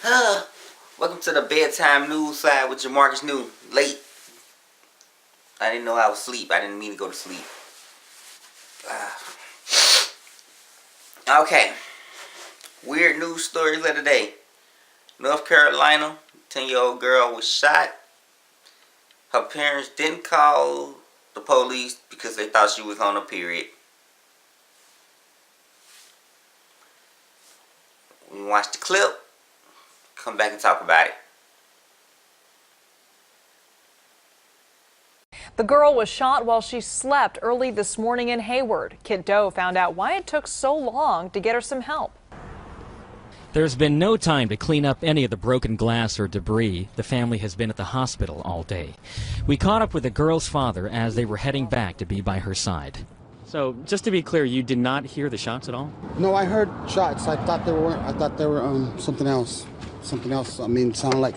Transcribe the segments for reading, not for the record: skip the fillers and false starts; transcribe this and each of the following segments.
Welcome to the bedtime news side with Jamarcus Newton. Late. I didn't know I was asleep. I didn't mean to go to sleep. Okay. Weird news stories of the day. North Carolina, 10-year-old girl was shot. Her parents didn't call the police because they thought she was on her period. We watch the clip. Come back and talk about it. The girl was shot while she slept early this morning in Hayward. Kit Doe found out why it took so long to get her some help. There's been no time to clean up any of the broken glass or debris. The family has been at the hospital all day. We caught up with the girl's father as they were heading back to be by her side. So, just to be clear, you did not hear the shots at all? No, I heard shots. I thought they were something else. Something else. I mean, it sounded like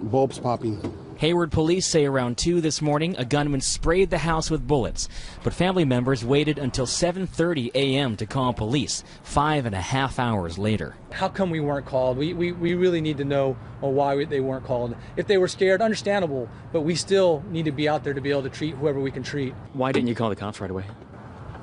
bulbs popping. Hayward police say around 2 this morning, a gunman sprayed the house with bullets. But family members waited until 7:30 a.m. to call police, 5.5 hours later. How come we weren't called? We really need to know why they weren't called. If they were scared, understandable, but we still need to be out there to be able to treat whoever we can treat. Why didn't you call the cops right away?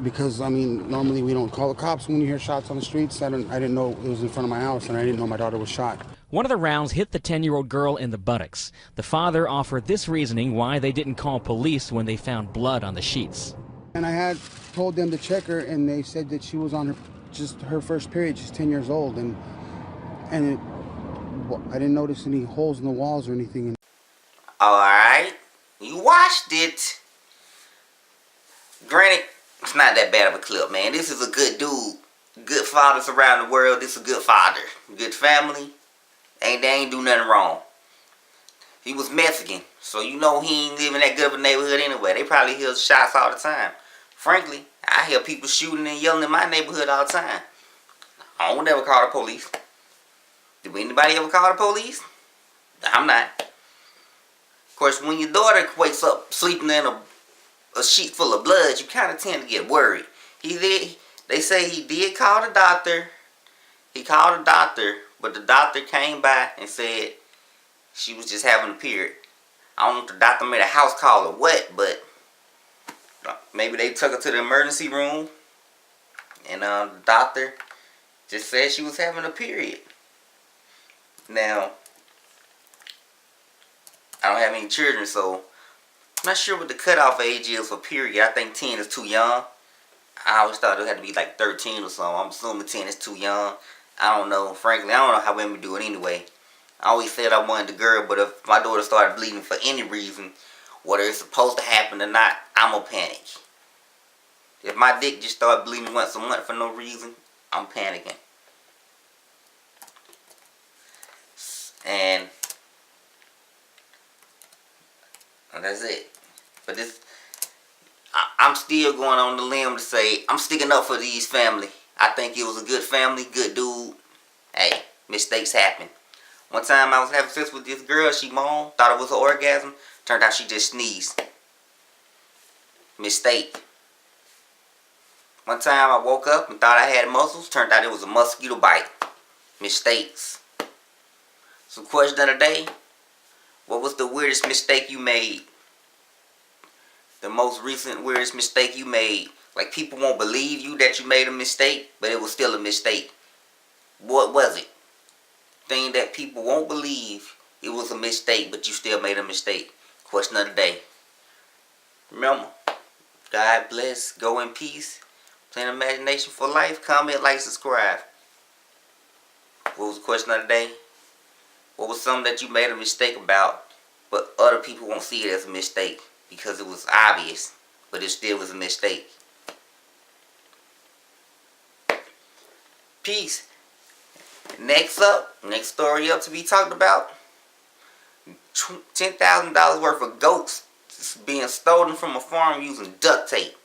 Because, I mean, normally we don't call the cops when you hear shots on the streets. I didn't know it was in front of my house, and I didn't know my daughter was shot. One of the rounds hit the 10-year-old girl in the buttocks. The father offered this reasoning why they didn't call police when they found blood on the sheets. And I had told them to check her, and they said that she was on her first period. She's 10 years old, and I didn't notice any holes in the walls or anything. Alright, you watched it. Granted, it's not that bad of a clip, man. This is a good dude. Good fathers around the world. This is a good father. Good family. They ain't do nothing wrong. He was Mexican, so you know he ain't live in that good of a neighborhood anyway. They probably hear shots all the time. Frankly, I hear people shooting and yelling in my neighborhood all the time. I don't ever call the police. Did anybody ever call the police? I'm not. Of course, when your daughter wakes up sleeping in a sheet full of blood, you kind of tend to get worried. They say he did call the doctor. He called the doctor, but the doctor came by and said she was just having a period. I don't know if the doctor made a house call or what, but maybe they took her to the emergency room, and the doctor just said she was having a period. Now, I don't have any children, so I'm not sure what the cutoff age is for period. I think 10 is too young. I always thought it had to be like 13 or so. I'm assuming 10 is too young. I don't know. Frankly, I don't know how women do it anyway. I always said I wanted the girl, but if my daughter started bleeding for any reason, whether it's supposed to happen or not, I'm gonna panic. If my dick just started bleeding once a month for no reason, I'm panicking. And that's it. But I'm still going on the limb to say I'm sticking up for these family. I think it was a good family, good dude. Hey, mistakes happen. One time I was having sex with this girl, she moaned, thought it was an orgasm. Turned out she just sneezed. Mistake. One time I woke up and thought I had muscles. Turned out it was a mosquito bite. Mistakes. So question of the day. What was the weirdest mistake you made? The most recent weirdest mistake you made. Like people won't believe you that you made a mistake, but it was still a mistake. What was it? Thing that people won't believe it was a mistake, but you still made a mistake. Question of the day. Remember, God bless, go in peace, plan imagination for life, comment, like, subscribe. What was the question of the day? What was something that you made a mistake about, but other people won't see it as a mistake because it was obvious, but it still was a mistake? Peace. Next story up to be talked about. $10,000 worth of goats being stolen from a farm using duct tape.